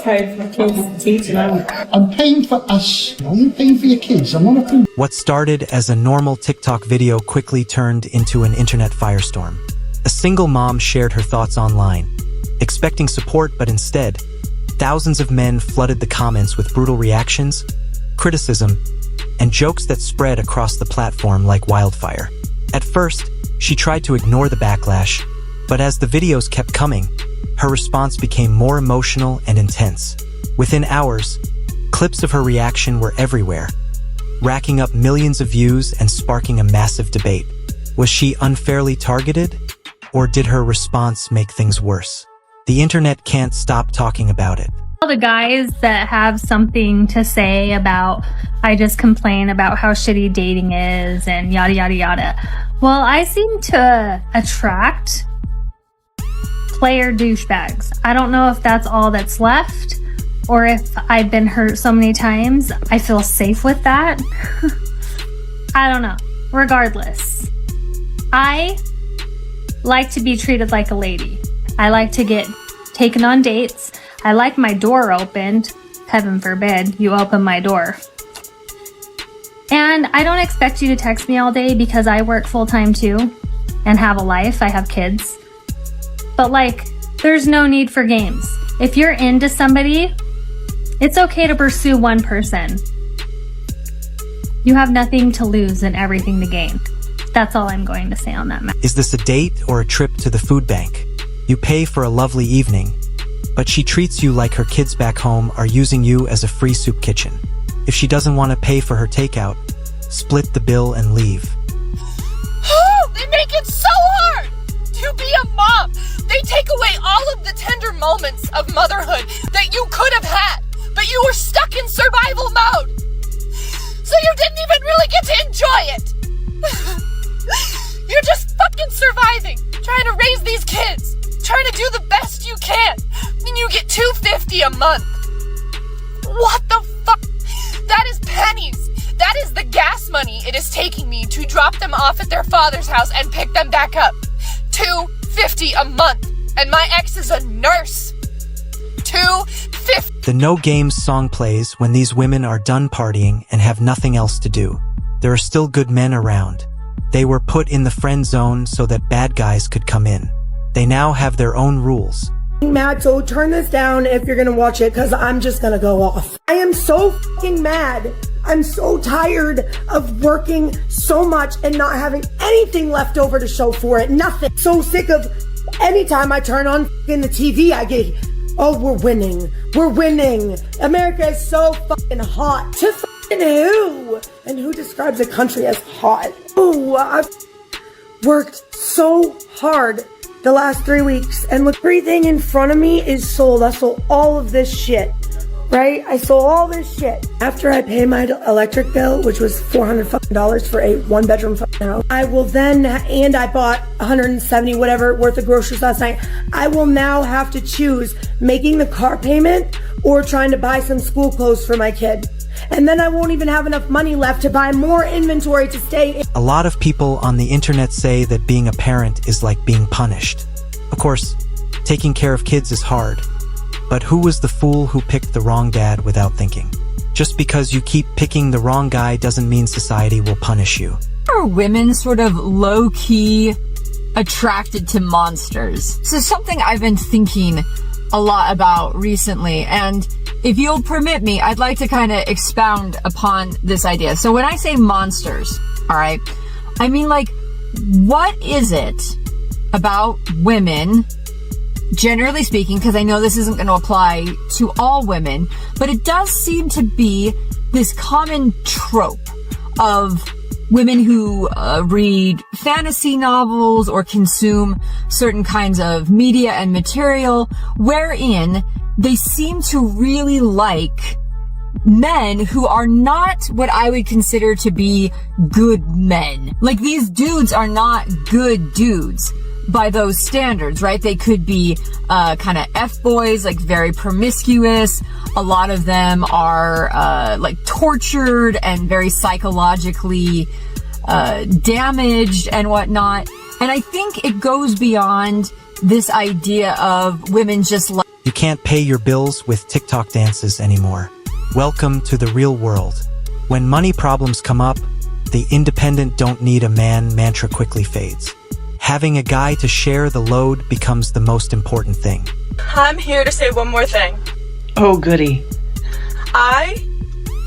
pay for my kids' teaching. I'm paying for us. I'm paying for your kids. I'm not a... What started as a normal TikTok video quickly turned into an internet firestorm. A single mom shared her thoughts online, expecting support, but instead, thousands of men flooded the comments with brutal reactions, criticism, and jokes that spread across the platform like wildfire. At first, she tried to ignore the backlash, but as the videos kept coming, her response became more emotional and intense. Within hours, clips of her reaction were everywhere, racking up millions of views and sparking a massive debate. Was she unfairly targeted? Or did her response make things worse? The internet can't stop talking about it. All the guys that have something to say about, I just complain about how shitty dating is and yada yada yada. Well, I seem to attract player douchebags. I don't know if that's all that's left or if I've been hurt so many times. I feel safe with that. I don't know. Regardless, I like to be treated like a lady. I like to get taken on dates. I like my door opened. Heaven forbid you open my door. And I don't expect you to text me all day because I work full-time too and have a life. I have kids. But like, there's no need for games. If you're into somebody, it's okay to pursue one person. You have nothing to lose and everything to gain. That's all I'm going to say on that matter. Is this a date or a trip to the food bank? You pay for a lovely evening, but she treats you like her kids back home are using you as a free soup kitchen. If she doesn't want to pay for her takeout, split the bill and leave. They make it so hard to be a mom. They take away all of the tender moments of motherhood that you could have had, but you were stuck in survival mode. So you didn't even really get to enjoy it. You're just fucking surviving, trying to raise these kids, trying to do the best you can, and you get $250 a month. What the fuck? That is pennies. That is the gas money it is taking me to drop them off at their father's house and pick them back up. $250 a month, and my ex is a nurse. $250. The No Games song plays when these women are done partying and have nothing else to do. There are still good men around. They were put in the friend zone so that bad guys could come in. They now have their own rules. Mad, so turn this down if you're gonna watch it, because I'm just gonna go off. I am so fucking mad. I'm so tired of working so much and not having anything left over to show for it. Nothing. So sick of anytime I turn on in the TV, I get, oh, we're winning. We're winning. America is so fucking hot. To fucking who? And who describes a country as hot? Oh, I've worked so hard the last 3 weeks, and with everything in front of me is sold. I sold all of this shit, right? I sold all this shit. After I pay my electric bill, which was $400 for a 1-bedroom house, I will then, and I bought 170 whatever worth of groceries last night. I will now have to choose making the car payment or trying to buy some school clothes for my kid. And then I won't even have enough money left to buy more inventory to stay in. A lot of people on the internet say that being a parent is like being punished. Of course, taking care of kids is hard. But who was the fool who picked the wrong dad without thinking? Just because you keep picking the wrong guy doesn't mean society will punish you. Are women sort of low-key attracted to monsters? So something I've been thinking a lot about recently, and if you'll permit me, I'd like to kind of expound upon this idea. So when I say monsters, all right, I mean, like, what is it about women, generally speaking, because I know this isn't going to apply to all women, but it does seem to be this common trope of women who read fantasy novels or consume certain kinds of media and material wherein they seem to really like men who are not what I would consider to be good men. Like, these dudes are not good dudes by those standards, right? They could be kind of F-boys, like very promiscuous. A lot of them are like tortured and very psychologically damaged and whatnot. And I think it goes beyond this idea of women just like You can't pay your bills with TikTok dances anymore. Welcome to the real world. When money problems come up, the independent don't need a man mantra quickly fades. Having a guy to share the load becomes the most important thing. I'm here to say one more thing. Oh, goody. I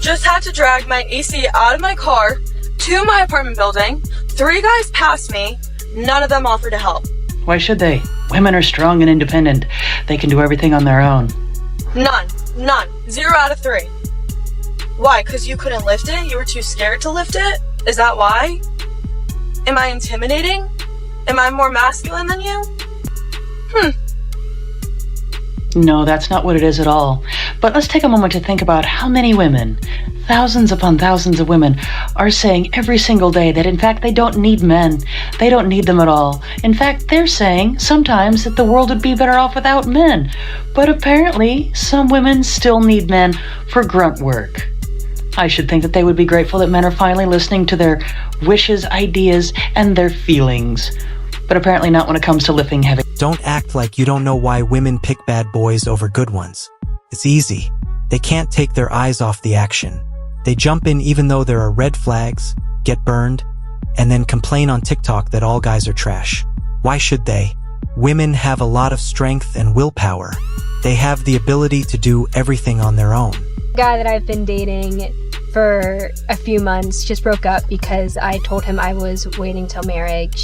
just had to drag my AC out of my car to my apartment building. 3 guys passed me. None of them offered to help. Why should they? Women are strong and independent. They can do everything on their own. None. 0 out of 3. Why? Because you couldn't lift it? You were too scared to lift it? Is that why? Am I intimidating? Am I more masculine than you? No, that's not what it is at all. But let's take a moment to think about how many women, thousands upon thousands of women, are saying every single day that in fact they don't need men. They don't need them at all. In fact, they're saying sometimes that the world would be better off without men. But apparently, some women still need men for grunt work. I should think that they would be grateful that men are finally listening to their wishes, ideas, and their feelings. But apparently not when it comes to lifting heavy. Don't act like you don't know why women pick bad boys over good ones. It's easy. They can't take their eyes off the action. They jump in even though there are red flags, get burned, and then complain on TikTok that all guys are trash. Why should they? Women have a lot of strength and willpower. They have the ability to do everything on their own. The guy that I've been dating for a few months just broke up because I told him I was waiting till marriage.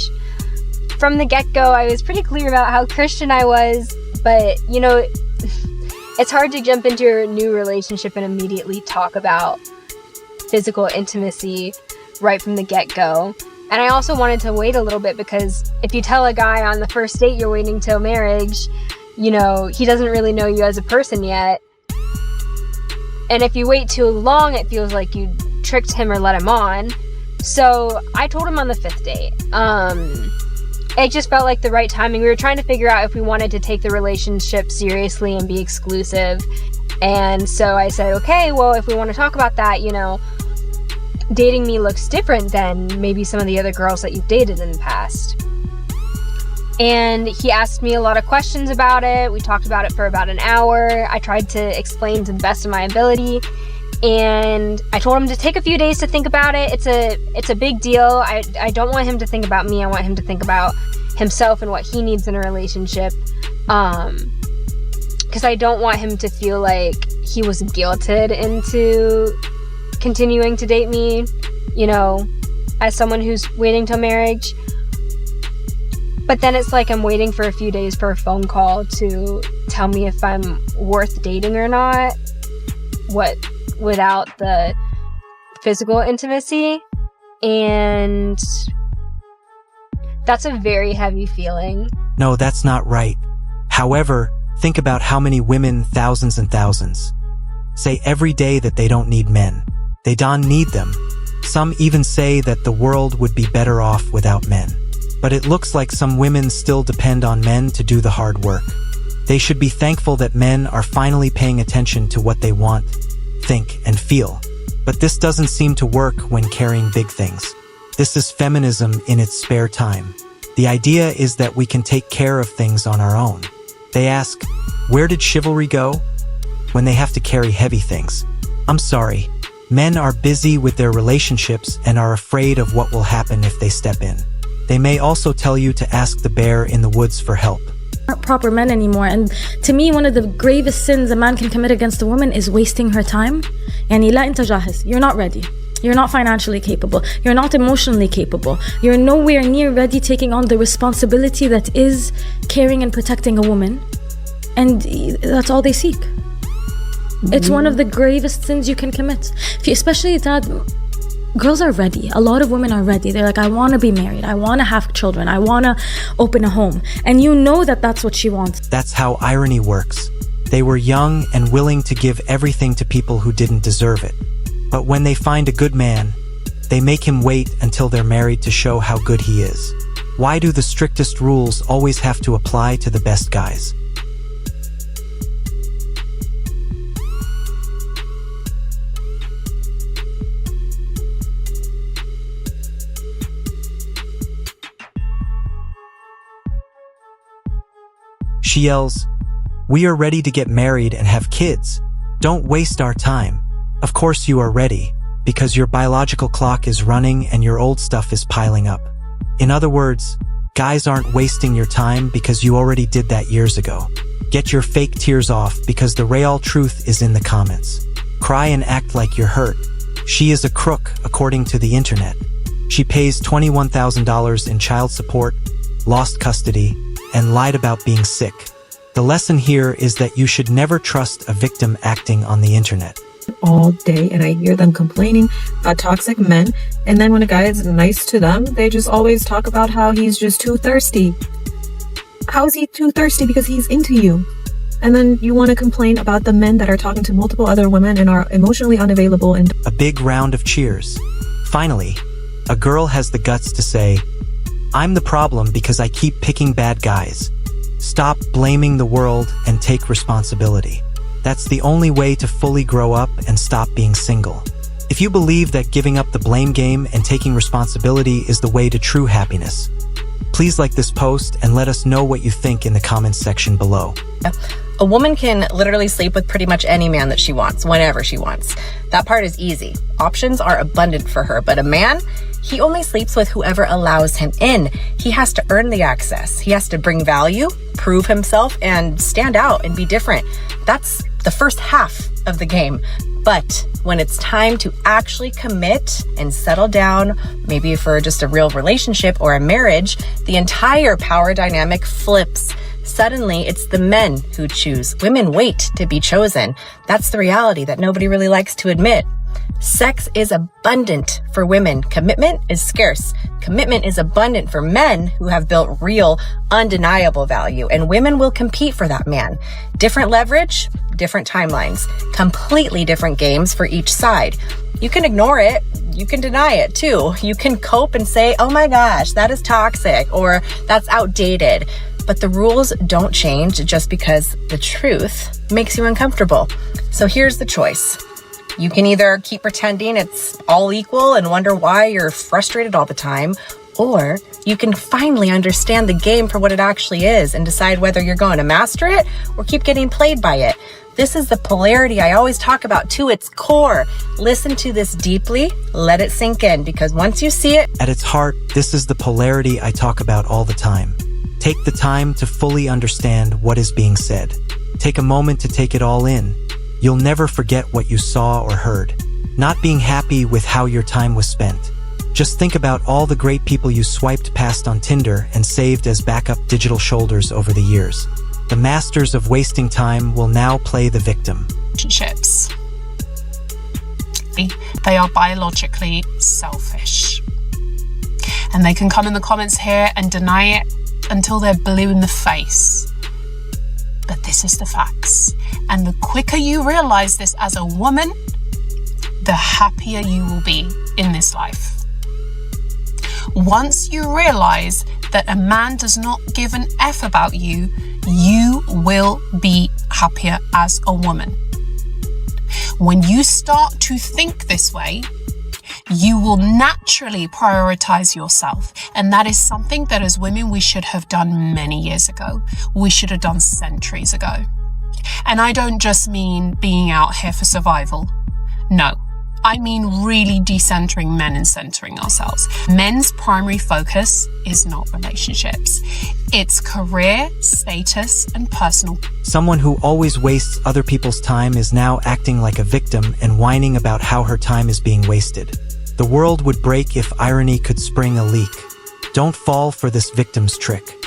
From the get-go, I was pretty clear about how Christian I was, but, you know, it's hard to jump into your new relationship and immediately talk about physical intimacy right from the get-go. And I also wanted to wait a little bit because if you tell a guy on the first date you're waiting till marriage, you know, he doesn't really know you as a person yet. And if you wait too long, it feels like you tricked him or let him on. So I told him on the 5th date. It just felt like the right timing. We were trying to figure out if we wanted to take the relationship seriously and be exclusive. And so I said, okay, well, if we want to talk about that, you know, dating me looks different than maybe some of the other girls that you've dated in the past. And he asked me a lot of questions about it. We talked about it for about an hour. I tried to explain to the best of my ability. And I told him to take a few days to think about it. It's a big deal. I don't want him to think about me. I want him to think about himself and what he needs in a relationship. Because I don't want him to feel like he was guilted into continuing to date me, you know, as someone who's waiting till marriage. But then it's like I'm waiting for a few days for a phone call to tell me if I'm worth dating or not. Without the physical intimacy. And that's a very heavy feeling. No, that's not right. However, think about how many women, thousands and thousands, say every day that they don't need men. They don't need them. Some even say that the world would be better off without men. But it looks like some women still depend on men to do the hard work. They should be thankful that men are finally paying attention to what they want, think, and feel. But this doesn't seem to work when carrying big things. This is feminism in its spare time. The idea is that we can take care of things on our own. They ask, where did chivalry go? When they have to carry heavy things. I'm sorry. Men are busy with their relationships and are afraid of what will happen if they step in. They may also tell you to ask the bear in the woods for help. Aren't proper men anymore. And to me, one of the gravest sins a man can commit against a woman is wasting her time. يعني لا أنت جاهز. You're not ready. You're not financially capable. You're not emotionally capable. You're nowhere near ready taking on the responsibility that is caring and protecting a woman. And that's all they seek. It's one of the gravest sins you can commit. Especially that girls are ready. A lot of women are ready. They're like, I want to be married. I want to have children. I want to open a home. And you know that that's what she wants. That's how irony works. They were young and willing to give everything to people who didn't deserve it. But when they find a good man, they make him wait until they're married to show how good he is. Why do the strictest rules always have to apply to the best guys? She yells, We are ready to get married and have kids. Don't waste our time. Of course you are ready, because your biological clock is running and your old stuff is piling up. In other words, guys aren't wasting your time because you already did that years ago. Get your fake tears off because the real truth is in the comments. Cry and act like you're hurt. She is a crook, according to the internet. She pays $21,000 in child support, lost custody, and lied about being sick. The lesson here is that you should never trust a victim acting on the internet. All day, and I hear them complaining about toxic men, and then when a guy is nice to them, they just always talk about how he's just too thirsty. How is he too thirsty? Because he's into you. And then you want to complain about the men that are talking to multiple other women and are emotionally unavailable. And a big round of cheers. Finally, a girl has the guts to say, "I'm the problem because I keep picking bad guys. Stop blaming the world and take responsibility." That's the only way to fully grow up and stop being single. If you believe that giving up the blame game and taking responsibility is the way to true happiness, please like this post and let us know what you think in the comments section below. A woman can literally sleep with pretty much any man that she wants, whenever she wants. That part is easy. Options are abundant for her, but a man, he only sleeps with whoever allows him in. He has to earn the access. He has to bring value, prove himself, and stand out and be different. That's the first half of the game. But when it's time to actually commit and settle down, maybe for just a real relationship or a marriage, the entire power dynamic flips. Suddenly, it's the men who choose. Women wait to be chosen. That's the reality that nobody really likes to admit. Sex is abundant for women. Commitment is scarce. Commitment is abundant for men who have built real, undeniable value, and women will compete for that man. Different leverage, different timelines, completely different games for each side. You can ignore it. You can deny it too. You can cope and say, "Oh my gosh, that is toxic," or "That's outdated." But the rules don't change just because the truth makes you uncomfortable. So here's the choice. You can either keep pretending it's all equal and wonder why you're frustrated all the time, or you can finally understand the game for what it actually is and decide whether you're going to master it or keep getting played by it. This is the polarity I always talk about to its core. Listen to this deeply, let it sink in, because once you see it... At its heart, this is the polarity I talk about all the time. Take the time to fully understand what is being said. Take a moment to take it all in. You'll never forget what you saw or heard. Not being happy with how your time was spent. Just think about all the great people you swiped past on Tinder and saved as backup digital shoulders over the years. The masters of wasting time will now play the victim. Relationships. They are biologically selfish. And they can come in the comments here and deny it until they're blue in the face. But this is the facts. And the quicker you realize this as a woman, the happier you will be in this life. Once you realize that a man does not give an F about you, you will be happier as a woman. When you start to think this way, you will naturally prioritize yourself. And that is something that as women we should have done many years ago. We should have done centuries ago. And I don't just mean being out here for survival. No, I mean really decentering men and centering ourselves. Men's primary focus is not relationships. It's career, status, and personal. Someone who always wastes other people's time is now acting like a victim and whining about how her time is being wasted. The world would break if irony could spring a leak. Don't fall for this victim's trick.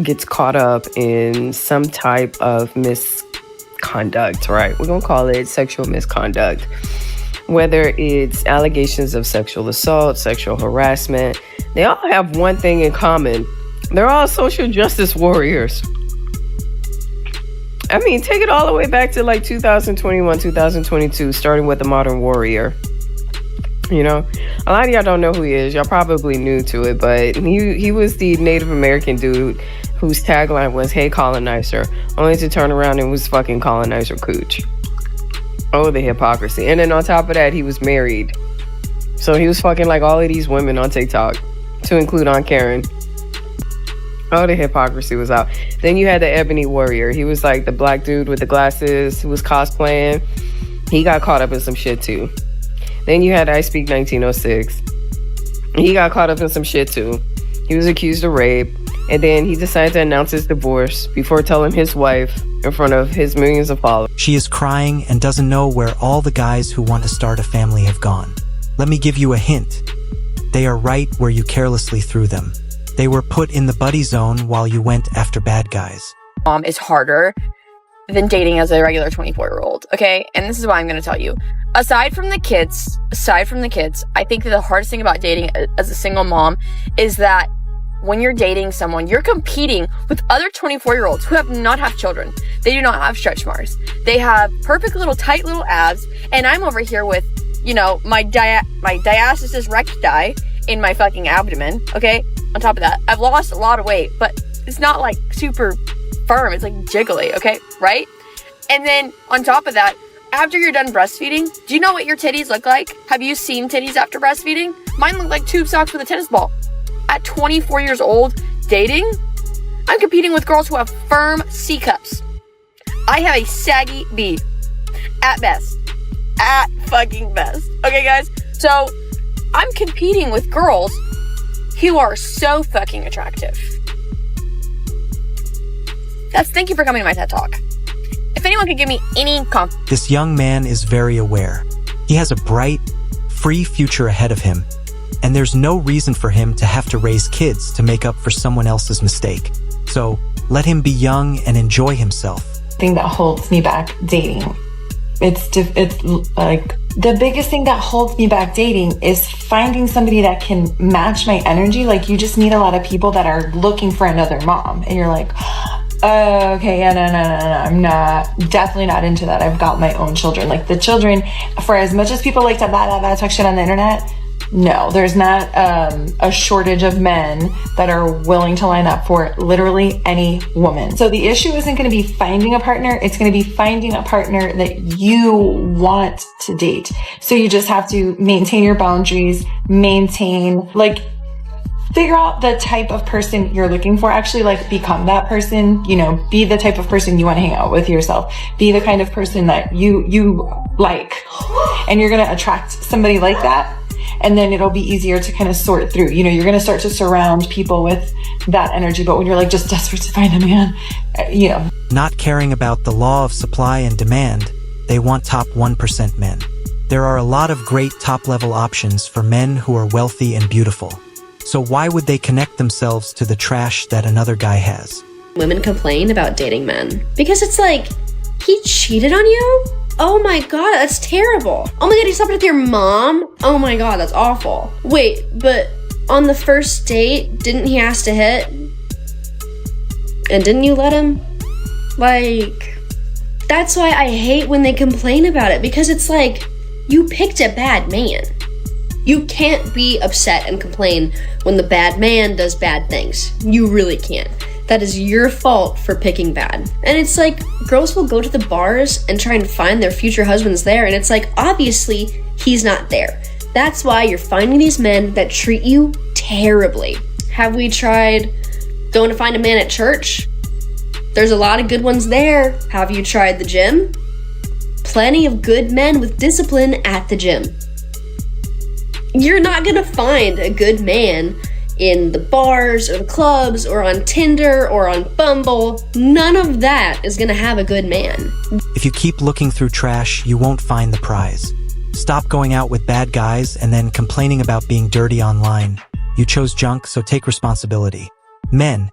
Gets caught up in some type of misconduct, right? We're going to call it sexual misconduct. Whether it's allegations of sexual assault, sexual harassment, they all have one thing in common. They're all social justice warriors. I mean, take it all the way back to like 2021, 2022, starting with the Modern Warrior. You know, a lot of y'all don't know who he is. Y'all probably new to it, but he was the Native American dude whose tagline was, "Hey, colonizer," only to turn around and was fucking colonizer cooch. Oh, the hypocrisy. And then on top of that, he was married. So he was fucking like all of these women on TikTok, to include Aunt Karen. All the hypocrisy was out. Then you had the Ebony Warrior. He was like the black dude with the glasses who was cosplaying. He got caught up in some shit too. Then you had I Speak 1906. He got caught up in some shit too. He was accused of rape. And then he decided to announce his divorce before telling his wife in front of his millions of followers. She is crying and doesn't know where all the guys who want to start a family have gone. Let me give you a hint. They are right where you carelessly threw them. They were put in the buddy zone while you went after bad guys. Is harder than dating as a regular 24-year-old, okay? And this is why I'm going to tell you. Aside from the kids, I think that the hardest thing about dating as a single mom is that when you're dating someone, you're competing with other 24-year-olds who have not have children. They do not have stretch marks. They have perfect little tight little abs, and I'm over here with, you know, my diastasis recti in my fucking abdomen, okay? On top of that, I've lost a lot of weight, but it's not like super firm. It's like jiggly, okay? Right? And then on top of that, after you're done breastfeeding, do you know what your titties look like? Have you seen titties after breastfeeding? Mine look like tube socks with a tennis ball. At 24 years old, dating, I'm competing with girls who have firm C cups. I have a saggy B. At best. At fucking best. Okay, guys? So, I'm competing with girls who are so fucking attractive. Thank you for coming to my TED Talk. If anyone could give me any This young man is very aware. He has a bright, free future ahead of him, and there's no reason for him to have to raise kids to make up for someone else's mistake. So, let him be young and enjoy himself. Thing that holds me back dating. It's like the biggest thing that holds me back dating is finding somebody that can match my energy. Like, you just meet a lot of people that are looking for another mom, and you're like, oh, okay, yeah, no, I'm definitely not into that. I've got my own children. Like, the children, for as much as people like to talk shit on the internet, no, there's not a shortage of men that are willing to line up for literally any woman. So the issue isn't going to be finding a partner. It's going to be finding a partner that you want to date. So you just have to maintain your boundaries, figure out the type of person you're looking for. Actually, become that person, be the type of person you want to hang out with yourself. Be the kind of person that you like. And you're going to attract somebody like that. And then it'll be easier to kind of sort through. You're going to start to surround people with that energy. But when you're just desperate to find a man, Not caring about the law of supply and demand, they want top 1% men. There are a lot of great top-level options for men who are wealthy and beautiful. So why would they connect themselves to the trash that another guy has? Women complain about dating men because it's like, he cheated on you? Oh my god, that's terrible. Oh my god, he slept with your mom? Oh my god, that's awful. Wait, but on the first date, didn't he ask to hit? And didn't you let him? That's why I hate when they complain about it, because it's like, you picked a bad man. You can't be upset and complain when the bad man does bad things. You really can't. That is your fault for picking bad. And it's like, girls will go to the bars and try and find their future husbands there, and it's like, obviously, he's not there. That's why you're finding these men that treat you terribly. Have we tried going to find a man at church? There's a lot of good ones there. Have you tried the gym? Plenty of good men with discipline at the gym. You're not gonna find a good man in the bars or the clubs or on Tinder or on Bumble. None of that is gonna have a good man. If you keep looking through trash, you won't find the prize. Stop going out with bad guys and then complaining about being dirty online. You chose junk, so take responsibility. Men,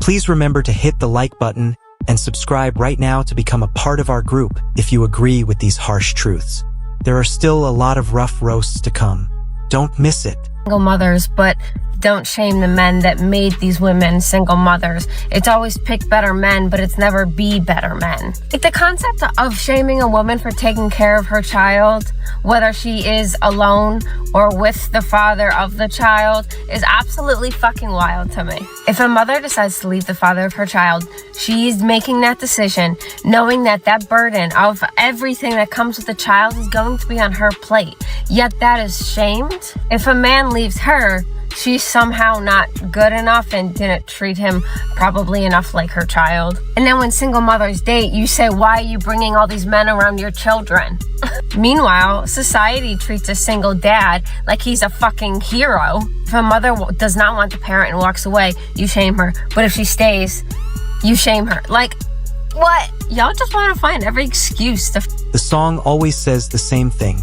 please remember to hit the like button and subscribe right now to become a part of our group if you agree with these harsh truths. There are still a lot of rough roasts to come. Don't miss it. Single mothers, but don't shame the men that made these women single mothers. It's always pick better men, but it's never be better men. The concept of shaming a woman for taking care of her child, whether she is alone or with the father of the child, is absolutely fucking wild to me. If a mother decides to leave the father of her child, she's making that decision knowing that that burden of everything that comes with the child is going to be on her plate. Yet that is shamed. If a man leaves her, she's somehow not good enough and didn't treat him probably enough like her child. And then when single mothers date, you say, why are you bringing all these men around your children? Meanwhile, society treats a single dad like he's a fucking hero. If a mother does not want the parent and walks away, you shame her. But if she stays, you shame her. Like, what? Y'all just want to find every excuse to... The song always says the same thing.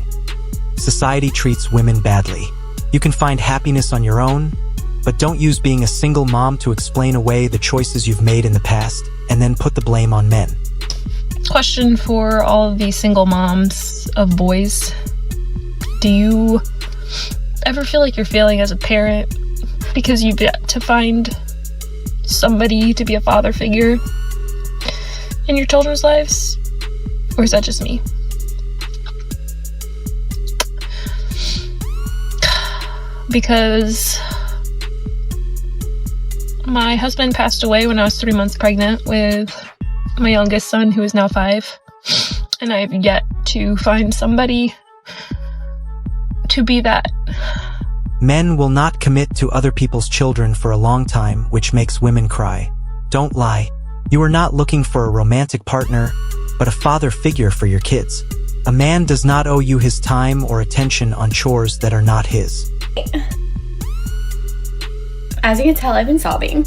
Society treats women badly. You can find happiness on your own, but don't use being a single mom to explain away the choices you've made in the past and then put the blame on men. Question for all of these single moms of boys. Do you ever feel like you're failing as a parent because you've yet to find somebody to be a father figure in your children's lives? Or is that just me? Because my husband passed away when I was 3 months pregnant with my youngest son, who is now 5. And I have yet to find somebody to be that. Men will not commit to other people's children for a long time, which makes women cry. Don't lie. You are not looking for a romantic partner, but a father figure for your kids. A man does not owe you his time or attention on chores that are not his. As you can tell, I've been sobbing.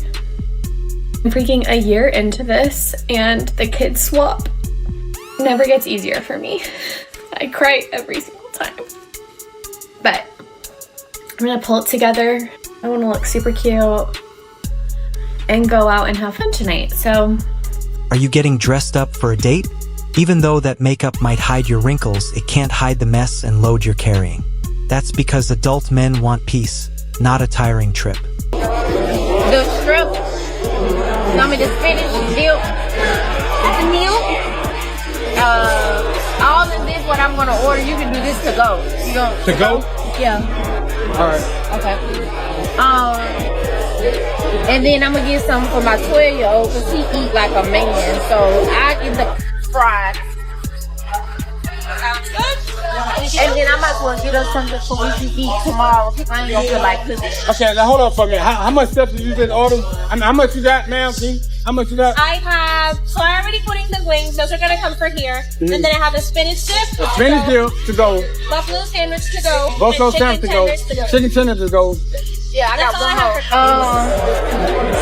I'm freaking a year into this, and the kid swap never gets easier for me. I cry every single time. But I'm gonna pull it together. I wanna look super cute and go out and have fun tonight, so... Are you getting dressed up for a date? Even though that makeup might hide your wrinkles, it can't hide the mess and load you're carrying. That's because adult men want peace, not a tiring trip. The strip. Some of the spinach, dip, the milk. All of this, what I'm gonna order, you can do this to go. You go to go? Yeah. All right. Okay. And then I'm gonna get some for my 12-year-old because he eat like a man. So I get the fried. And then I might as well get us something so we can eat tomorrow. I ain't gonna feel like cooking. Okay, now hold on for a minute. How much stuff did you just order? I mean, how much you got, ma'am? How much you got? I have, so I already put in the wings. Those are gonna come for here. Mhm. And then I have a spinach dip. Spinach dip to go. Buffalo sandwich to go. Buffalo and sandwich to go. Chicken tenders to go. Yeah, I got one more.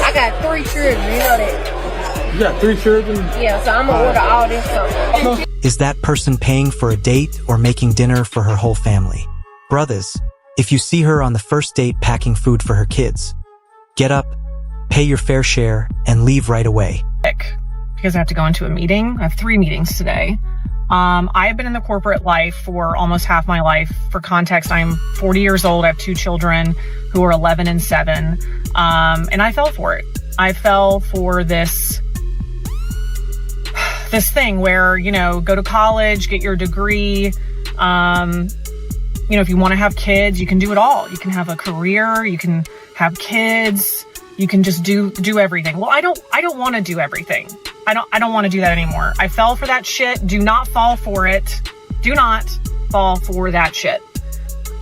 I got 3 children, you know that. You got 3 children? Yeah, so I'm gonna order all this stuff. Is that person paying for a date or making dinner for her whole family? Brothers, if you see her on the first date packing food for her kids, get up, pay your fair share, and leave right away. Because I have to go into a meeting. I have 3 meetings today. I have been in the corporate life for almost half my life. For context, I'm 40 years old. I have 2 children who are 11 and 7. And I fell for it. I fell for this thing where, you know, go to college, get your degree. You know, if you want to have kids, you can do it all. You can have a career, you can have kids, you can just do everything. Well, I don't want to do everything. I don't want to do that anymore. I fell for that shit. Do not fall for it. Do not fall for that shit.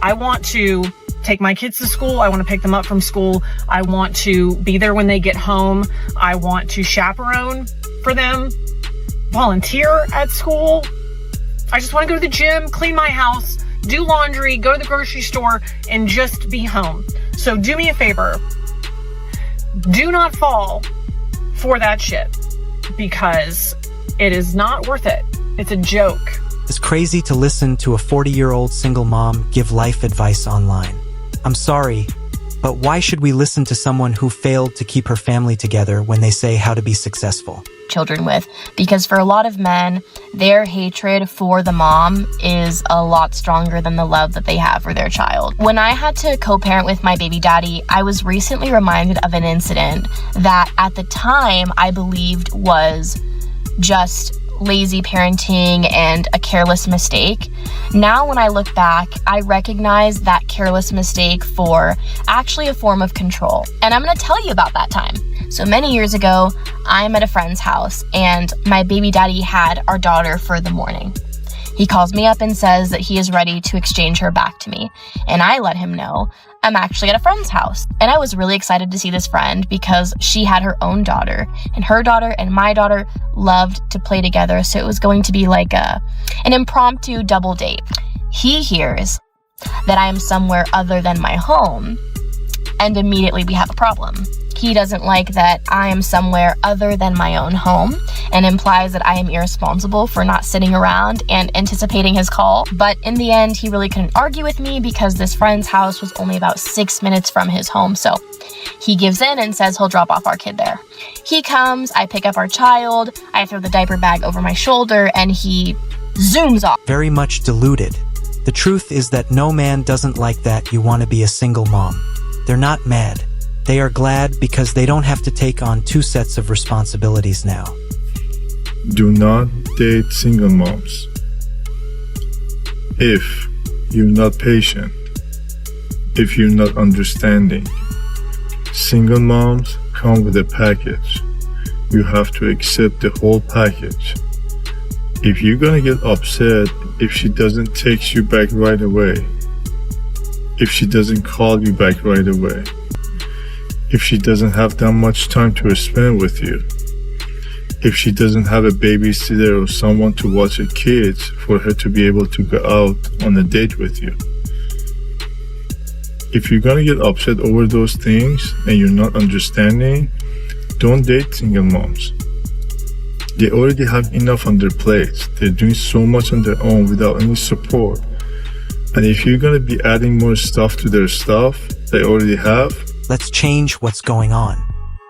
I want to take my kids to school. I want to pick them up from school. I want to be there when they get home. I want to chaperone for them, volunteer at school. I just want to go to the gym, clean my house, do laundry, go to the grocery store, and just be home. So do me a favor. Do not fall for that shit, because it is not worth it. It's a joke. It's crazy to listen to a 40-year-old single mom give life advice online. I'm sorry, but why should we listen to someone who failed to keep her family together when they say how to be successful? Children with, because for a lot of men, their hatred for the mom is a lot stronger than the love that they have for their child. When I had to co-parent with my baby daddy, I was recently reminded of an incident that at the time I believed was just lazy parenting and a careless mistake. Now when I look back, I recognize that careless mistake for actually a form of control. And I'm going to tell you about that time. So many years ago, I'm at a friend's house and my baby daddy had our daughter for the morning. He calls me up and says that he is ready to exchange her back to me. And I let him know I'm actually at a friend's house. And I was really excited to see this friend because she had her own daughter. And her daughter and my daughter loved to play together. So it was going to be like an impromptu double date. He hears that I am somewhere other than my home. And immediately we have a problem. He doesn't like that I am somewhere other than my own home and implies that I am irresponsible for not sitting around and anticipating his call. But in the end, he really couldn't argue with me because this friend's house was only about 6 minutes from his home. So he gives in and says he'll drop off our kid there. He comes, I pick up our child, I throw the diaper bag over my shoulder, and he zooms off. Very much deluded. The truth is that no man doesn't like that you want to be a single mom. They're not mad. They are glad because they don't have to take on 2 sets of responsibilities now. Do not date single moms. If you're not patient, if you're not understanding, single moms come with a package. You have to accept the whole package. If you're gonna get upset if she doesn't text you back right away, if she doesn't call you back right away, if she doesn't have that much time to spend with you, if she doesn't have a babysitter or someone to watch her kids for her to be able to go out on a date with you. If you're gonna get upset over those things and you're not understanding, don't date single moms. They already have enough on their plates. They're doing so much on their own without any support. And if you're gonna be adding more stuff to their stuff they already have, let's change what's going on.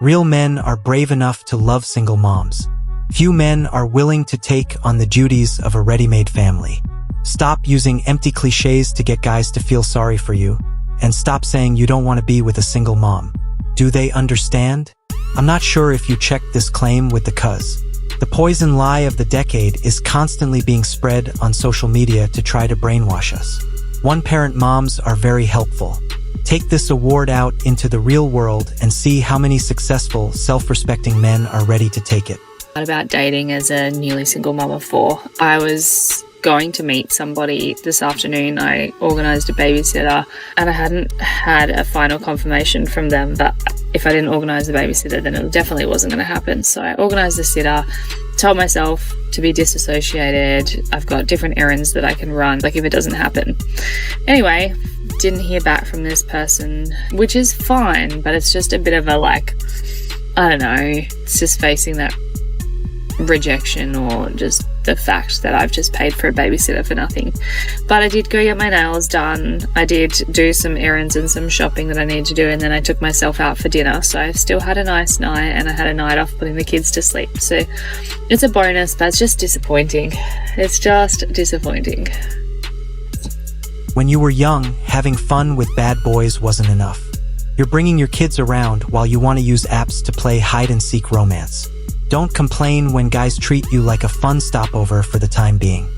Real men are brave enough to love single moms. Few men are willing to take on the duties of a ready-made family. Stop using empty cliches to get guys to feel sorry for you, and stop saying you don't want to be with a single mom. Do they understand? I'm not sure if you checked this claim with the cuz. The poison lie of the decade is constantly being spread on social media to try to brainwash us. One-parent moms are very helpful. Take this award out into the real world and see how many successful, self-respecting men are ready to take it. About dating as a newly single mum of 4. I was going to meet somebody this afternoon. I organised a babysitter and I hadn't had a final confirmation from them that if I didn't organise the babysitter then it definitely wasn't going to happen. So I organised the sitter, told myself to be disassociated. I've got different errands that I can run, like if it doesn't happen. Anyway, didn't hear back from this person, which is fine, but it's just a bit of a I don't know, it's just facing that rejection or just the fact that I've just paid for a babysitter for nothing. But I did go get my nails done. I did do some errands and some shopping that I needed to do, and then I took myself out for dinner. So I've still had a nice night and I had a night off putting the kids to sleep. So it's a bonus, but it's just disappointing. It's just disappointing. When you were young, having fun with bad boys wasn't enough. You're bringing your kids around while you want to use apps to play hide-and-seek romance. Don't complain when guys treat you like a fun stopover for the time being.